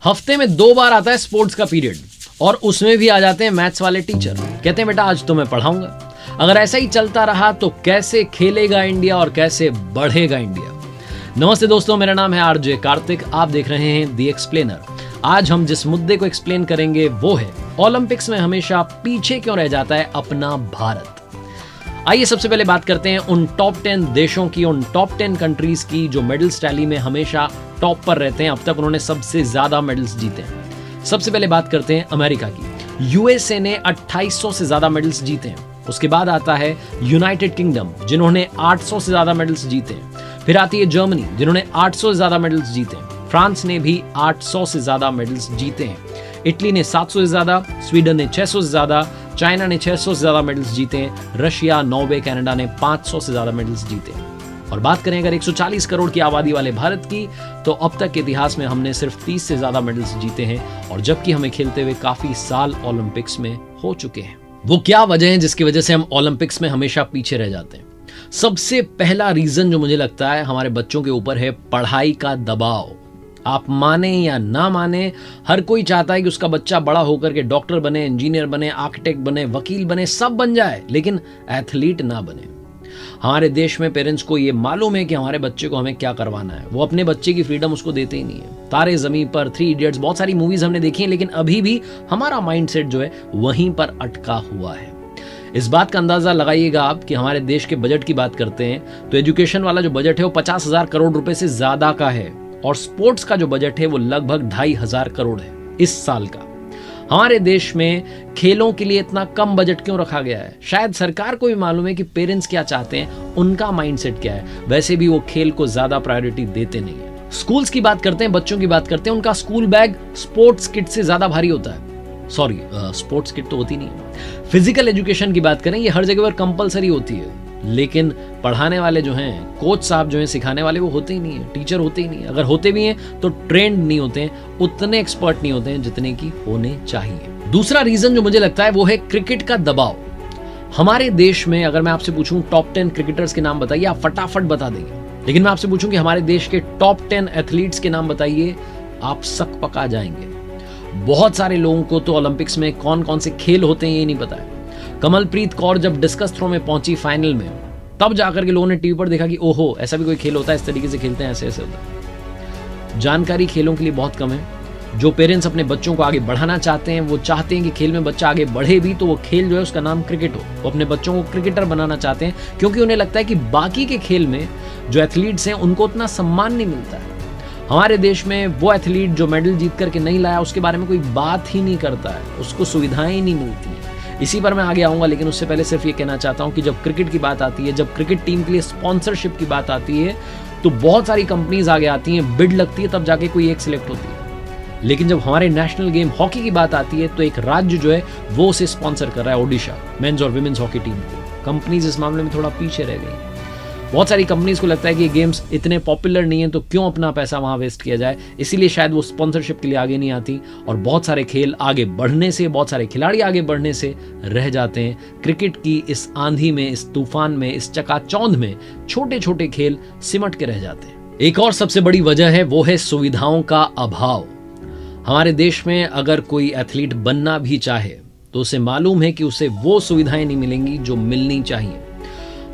हफ्ते में 2 बार आता है स्पोर्ट्स का पीरियड और उसमें भी आ जाते हैं मैथ्स वाले टीचर। कहते हैं बेटा आज तो मैं पढ़ाऊंगा। अगर ऐसा ही चलता रहा तो कैसे खेलेगा इंडिया और कैसे बढ़ेगा इंडिया। नमस्ते दोस्तों, मेरा नाम है आरजे कार्तिक। आप देख रहे हैं दी एक्सप्लेनर। आज हम जिस मुद्दे को एक्सप्लेन करेंगे वो है ओलंपिक्स में हमेशा पीछे क्यों रह जाता है अपना भारत। आइए सबसे पहले बात करते हैं उन टॉप 10 देशों की, उन टॉप 10 कंट्रीज की जो मेडल्स टैली में हमेशा टॉप पर रहते हैं। अब तक उन्होंने सबसे ज्यादा मेडल्स जीते हैं। सबसे पहले बात करते हैं अमेरिका की। यूएसए ने 2800 से ज्यादा मेडल्स जीते हैं। उसके बाद आता है यूनाइटेड किंगडम, जिन्होंने 800 से ज्यादा मेडल्स जीते हैं। फिर आती है जर्मनी, जिन्होंने 800 से ज्यादा मेडल्स जीते हैं। फ्रांस ने भी 800 से ज्यादा मेडल्स जीते हैं। इटली ने 700 से ज्यादा, स्वीडन ने 600 से ज्यादा, चाइना ने 600 से ज्यादा मेडल्स जीते हैं। रशिया, नॉर्वे, कनाडा ने 500 से ज्यादा मेडल्स जीते हैं। और बात करें अगर 140 करोड़ की आबादी वाले भारत की, तो अब तक के इतिहास में हमने सिर्फ 30 से ज्यादा मेडल्स जीते हैं, और जबकि हमें खेलते हुए काफी साल ओलंपिक्स में हो चुके हैं। वो क्या वजह है जिसकी वजह से हम ओलंपिक्स में हमेशा पीछे रह जाते हैं? सबसे पहला रीजन जो मुझे लगता है हमारे बच्चों के ऊपर है पढ़ाई का दबाव। आप माने या ना माने, हर कोई चाहता है कि उसका बच्चा बड़ा होकर के डॉक्टर बने, इंजीनियर बने, आर्किटेक्ट बने, वकील बने, सब बन जाए, लेकिन एथलीट ना बने। हमारे देश में पेरेंट्स को ये मालूम है कि हमारे बच्चे को हमें क्या करवाना है। वो अपने बच्चे की फ्रीडम उसको देते ही नहीं है। तारे ज़मीन पर, 3 इडियट्स, बहुत सारी मूवीज हमने देखी हैं, लेकिन अभी भी हमारा माइंडसेट जो है वहीं पर अटका हुआ है। इस बात का अंदाजा लगाइएगा आप कि हमारे देश के बजट की बात करते हैं तो एजुकेशन वाला जो बजट है वो 50,000 करोड़ रुपए से ज्यादा का है, और स्पोर्ट्स का जो बजट है वो लगभग 2,500 करोड़ है इस साल का। हमारे देश में खेलों के लिए इतना कम बजट क्यों रखा गया है? शायद सरकार को भी मालूम है कि पेरेंट्स क्या चाहते हैं, उनका माइंडसेट क्या है। वैसे भी वो खेल को ज्यादा प्रायोरिटी देते नहीं है। स्कूल्स की बात करते हैं, बच्चों की बात करते हैं, उनका स्कूल बैग स्पोर्ट्स किट से ज्यादा भारी होता है। सॉरी, स्पोर्ट्स किट तो होती नहीं है। फिजिकल एजुकेशन की बात करें, ये हर जगह पर कंपलसरी होती है, लेकिन पढ़ाने वाले जो हैं, कोच साहब जो हैं, सिखाने वाले, वो होते ही नहीं है, टीचर होते ही नहीं है। अगर होते भी हैं तो ट्रेंड नहीं होते हैं, उतने एक्सपर्ट नहीं होते हैं जितने की होने चाहिए। दूसरा रीजन जो मुझे लगता है वो है क्रिकेट का दबाव। हमारे देश में अगर मैं आपसे पूछूं टॉप 10 क्रिकेटर्स के नाम बताइए, आप फटाफट बता देंगे। लेकिन मैं आपसे पूछूं कि हमारे देश के टॉप 10 एथलीट्स के नाम बताइए, आप सक पका जाएंगे। बहुत सारे लोगों को तो ओलंपिक्स में कौन कौन से खेल होते हैं ये नहीं पता है। कमलप्रीत कौर जब डिस्कस थ्रो में पहुंची फाइनल में, तब जाकर के लोगों ने टीवी पर देखा कि ओहो, ऐसा भी कोई खेल होता है, इस तरीके से खेलते हैं, ऐसे ऐसे होता है। जानकारी खेलों के लिए बहुत कम है। जो पेरेंट्स अपने बच्चों को आगे बढ़ाना चाहते हैं, वो चाहते हैं कि खेल में बच्चा आगे बढ़े भी, तो वो खेल जो है उसका नाम क्रिकेट हो। वो अपने बच्चों को क्रिकेटर बनाना चाहते हैं, क्योंकि उन्हें लगता है कि बाकी के खेल में जो एथलीट्स हैं उनको उतना सम्मान नहीं मिलता है। हमारे देश में वो एथलीट जो मेडल जीत करके नहीं लाया, उसके बारे में कोई बात ही नहीं करता है, उसको सुविधाएं नहीं मिलती हैं। इसी पर मैं आगे आऊंगा, लेकिन उससे पहले सिर्फ ये कहना चाहता हूं कि जब क्रिकेट की बात आती है, जब क्रिकेट टीम के लिए स्पॉन्सरशिप की बात आती है, तो बहुत सारी कंपनीज आगे आती हैं, बिड लगती है, तब जाके कोई एक सिलेक्ट होती है। लेकिन जब हमारे नेशनल गेम हॉकी की बात आती है, तो एक राज्य जो है वो उसे स्पॉन्सर कर रहा है, ओडिशा, मेंस और विमेंस हॉकी टीम को। कंपनीज इस मामले में थोड़ा पीछे रह गई। बहुत सारी कंपनीज को लगता है कि ये गेम्स इतने पॉपुलर नहीं है, तो क्यों अपना पैसा वहां वेस्ट किया जाए, इसीलिए शायद वो स्पॉन्सरशिप के लिए आगे नहीं आती, और बहुत सारे खेल आगे बढ़ने से, बहुत सारे खिलाड़ी आगे बढ़ने से रह जाते हैं। क्रिकेट की इस आंधी में, इस तूफान में, इस चकाचौंध में छोटे छोटे खेल सिमट के रह जाते हैं। एक और सबसे बड़ी वजह है वो है सुविधाओं का अभाव। हमारे देश में अगर कोई एथलीट बनना भी चाहे तो उसे मालूम है कि उसे वो सुविधाएं नहीं मिलेंगी जो मिलनी चाहिए।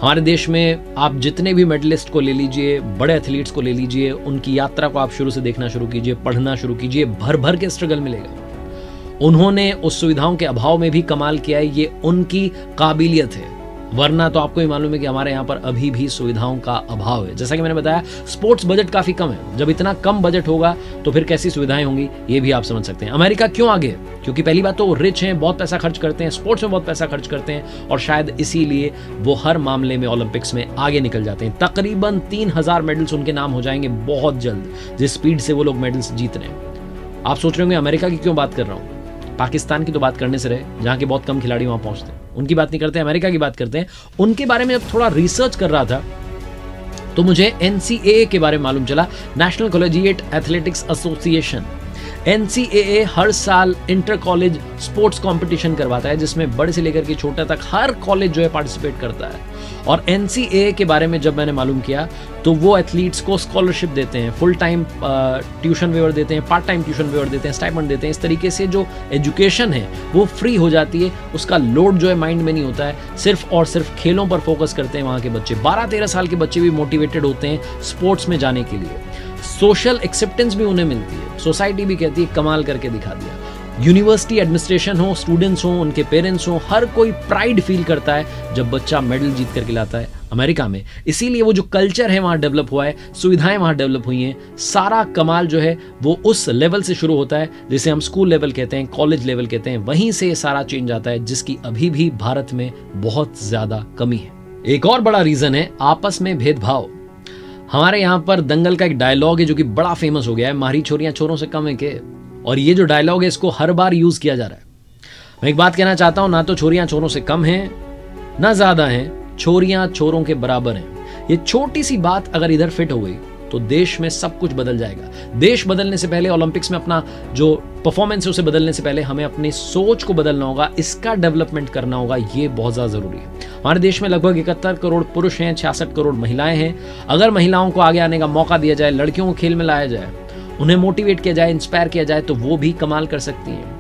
हमारे देश में आप जितने भी मेडलिस्ट को ले लीजिए, बड़े एथलीट्स को ले लीजिए, उनकी यात्रा को आप शुरू से देखना शुरू कीजिए, पढ़ना शुरू कीजिए, भर भर के स्ट्रगल मिलेगा। उन्होंने उस सुविधाओं के अभाव में भी कमाल किया है, ये उनकी काबिलियत है। वरना तो आपको ही मालूम है कि हमारे यहाँ पर अभी भी सुविधाओं का अभाव है। जैसा कि मैंने बताया, स्पोर्ट्स बजट काफी कम है। जब इतना कम बजट होगा तो फिर कैसी सुविधाएं होंगी, ये भी आप समझ सकते हैं। अमेरिका क्यों आगे है? क्योंकि पहली बात तो वो रिच हैं, बहुत पैसा खर्च करते हैं, स्पोर्ट्स में बहुत पैसा खर्च करते हैं, और शायद इसीलिए वो हर मामले में ओलंपिक्स में आगे निकल जाते हैं। तकरीबन 3000 मेडल्स उनके नाम हो जाएंगे बहुत जल्द, जिस स्पीड से वो लोग मेडल्स जीत रहे हैं। आप सोच रहे होंगे अमेरिका की क्यों बात कर रहा हूँ, पाकिस्तान की तो बात करने से रहे, जहां के बहुत कम खिलाड़ी वहां पहुंचते हैं, उनकी बात नहीं करते, अमेरिका की बात करते हैं। उनके बारे में जब थोड़ा रिसर्च कर रहा था तो मुझे NCAA के बारे में मालूम चला, national collegiate athletics association. NCAA हर साल इंटर कॉलेज स्पोर्ट्स कंपटीशन करवाता है, जिसमें बड़े से लेकर के छोटा तक हर कॉलेज जो है पार्टिसिपेट करता है। और NCAA के बारे में जब मैंने मालूम किया तो वो एथलीट्स को स्कॉलरशिप देते हैं, फुल टाइम ट्यूशन वेवर देते हैं, पार्ट टाइम ट्यूशन वेवर देते हैं, स्टाइपेंड देते हैं। इस तरीके से जो एजुकेशन है वो फ्री हो जाती है, उसका लोड जो है माइंड में नहीं होता है, सिर्फ और सिर्फ खेलों पर फोकस करते हैं वहाँ के बच्चे। 12-13 साल के बच्चे भी मोटिवेटेड होते हैं स्पोर्ट्स में जाने के लिए। सोशल एक्सेप्टेंस भी उन्हें मिलती है, सोसाइटी भी कहती है कमाल करके दिखा दिया। यूनिवर्सिटी एडमिनिस्ट्रेशन हो, स्टूडेंट्स हो, उनके पेरेंट्स हो, हर कोई प्राइड फील करता है जब बच्चा मेडल जीत करके लाता है अमेरिका में। इसीलिए वो जो कल्चर है वहाँ डेवलप हुआ है, सुविधाएं वहाँ डेवलप हुई हैं, सारा कमाल जो है वो उस लेवल से शुरू होता है जिसे हम स्कूल लेवल कहते हैं, कॉलेज लेवल कहते हैं। वहीं से सारा चेंज आता है जिसकी अभी भी भारत में बहुत ज्यादा कमी है। एक और बड़ा रीजन है आपस में भेदभाव। हमारे यहाँ पर दंगल का एक डायलॉग है जो कि बड़ा फेमस हो गया है, मारी छोरियां छोरों से कम है के। और ये जो डायलॉग है इसको हर बार यूज किया जा रहा है। मैं एक बात कहना चाहता हूं, ना तो छोरियां छोरों से कम हैं ना ज्यादा हैं, छोरियां छोरों के बराबर हैं। ये छोटी सी बात अगर इधर फिट हो गई तो देश में सब कुछ बदल जाएगा। देश बदलने से पहले, ओलंपिक्स में अपना जो परफॉर्मेंस है उसे बदलने से पहले हमें अपनी सोच को बदलना होगा, इसका डेवलपमेंट करना होगा। ये बहुत ज्यादा जरूरी है। हमारे देश में लगभग 71 करोड़ पुरुष हैं, 66 करोड़ महिलाएं हैं। अगर महिलाओं को आगे आने का मौका दिया जाए, लड़कियों को खेल में लाया जाए, उन्हें मोटिवेट किया जाए, इंस्पायर किया जाए, तो वो भी कमाल कर सकती हैं।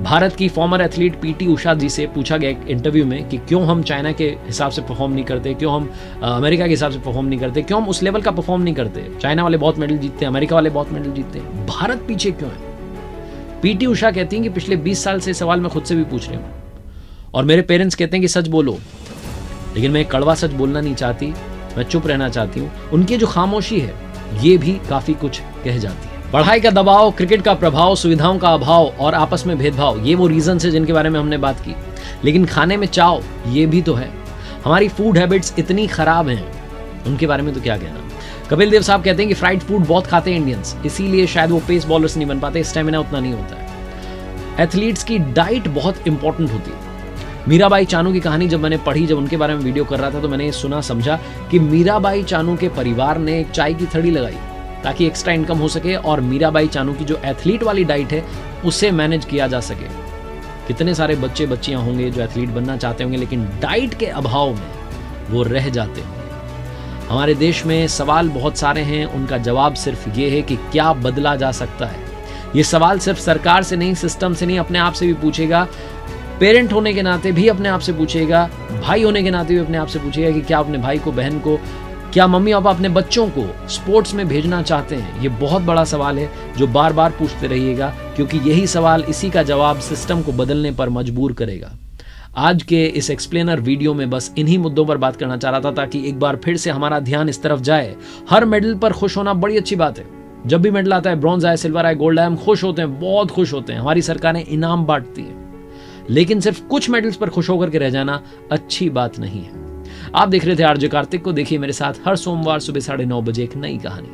भारत की फॉर्मर एथलीट PT उषा जी से पूछा गया एक इंटरव्यू में कि क्यों हम चाइना के हिसाब से परफॉर्म नहीं करते, क्यों हम अमेरिका के हिसाब से परफॉर्म नहीं करते, क्यों हम उस लेवल का परफॉर्म नहीं करते। चाइना वाले बहुत मेडल जीतते हैं, अमेरिका वाले बहुत मेडल जीतते हैं, भारत पीछे क्यों है। PT उषा कहती हैं कि पिछले 20 साल से सवाल मैं खुद से भी पूछ रही हूँ और मेरे पेरेंट्स कहते हैं कि सच बोलो, लेकिन मैं कड़वा सच बोलना नहीं चाहती, मैं चुप रहना चाहती हूँ। उनकी जो खामोशी है ये भी काफी कुछ कह जाती है। पढ़ाई का दबाव, क्रिकेट का प्रभाव, सुविधाओं का अभाव और आपस में भेदभाव, ये वो रीजन है जिनके बारे में हमने बात की। लेकिन खाने में चाव ये भी तो है। हमारी फूड हैबिट्स इतनी खराब हैं, उनके बारे में तो क्या कहना। कपिल देव साहब कहते हैं कि फ्राइड फूड बहुत खाते हैं इंडियंस, इसीलिए शायद वो पेस बॉलर्स नहीं बन पाते, स्टेमिना उतना नहीं होता है। एथलीट्स की डाइट बहुत इंपॉर्टेंट होती है। मीराबाई चानू की कहानी जब मैंने पढ़ी, जब उनके बारे में वीडियो कर रहा था, तो मैंने ये सुना समझा कि मीराबाई चानू के परिवार ने एक चाय की थड़ी लगाई ताकि एक्स्ट्रा इनकम हो सके और मीराबाई चानू की जो एथलीट वाली डाइट है उसे मैनेज किया जा सके। कितने सारे बच्चे बच्चियां होंगे जो एथलीट बनना चाहते होंगे लेकिन डाइट के अभाव में वो रह जाते होंगे। हमारे देश में सवाल बहुत सारे हैं, उनका जवाब सिर्फ ये है कि क्या बदला जा सकता है। ये सवाल सिर्फ सरकार से नहीं, सिस्टम से नहीं, अपने आप से भी पूछेगा। पेरेंट होने के नाते भी अपने आप से पूछेगा, भाई होने के नाते भी अपने आप से पूछेगा कि क्या अपने भाई को, बहन को, क्या मम्मी पापा अपने बच्चों को स्पोर्ट्स में भेजना चाहते हैं। ये बहुत बड़ा सवाल है जो बार बार पूछते रहिएगा, क्योंकि यही सवाल, इसी का जवाब सिस्टम को बदलने पर मजबूर करेगा। आज के इस एक्सप्लेनर वीडियो में बस इन्हीं मुद्दों पर बात करना चाह रहा था ताकि एक बार फिर से हमारा ध्यान इस तरफ जाए। हर मेडल पर खुश होना बड़ी अच्छी बात है। जब भी मेडल आता है, ब्रॉन्ज आए, सिल्वर आए, गोल्ड आए, हम खुश होते हैं, बहुत खुश होते हैं। हमारी सरकारें इनाम बांटती हैं, लेकिन सिर्फ कुछ मेडल्स पर खुश होकर के रह जाना अच्छी बात नहीं है। आप देख रहे थे RJ कार्तिक को। देखिए मेरे साथ हर सोमवार सुबह 9:30 बजे एक नई कहानी।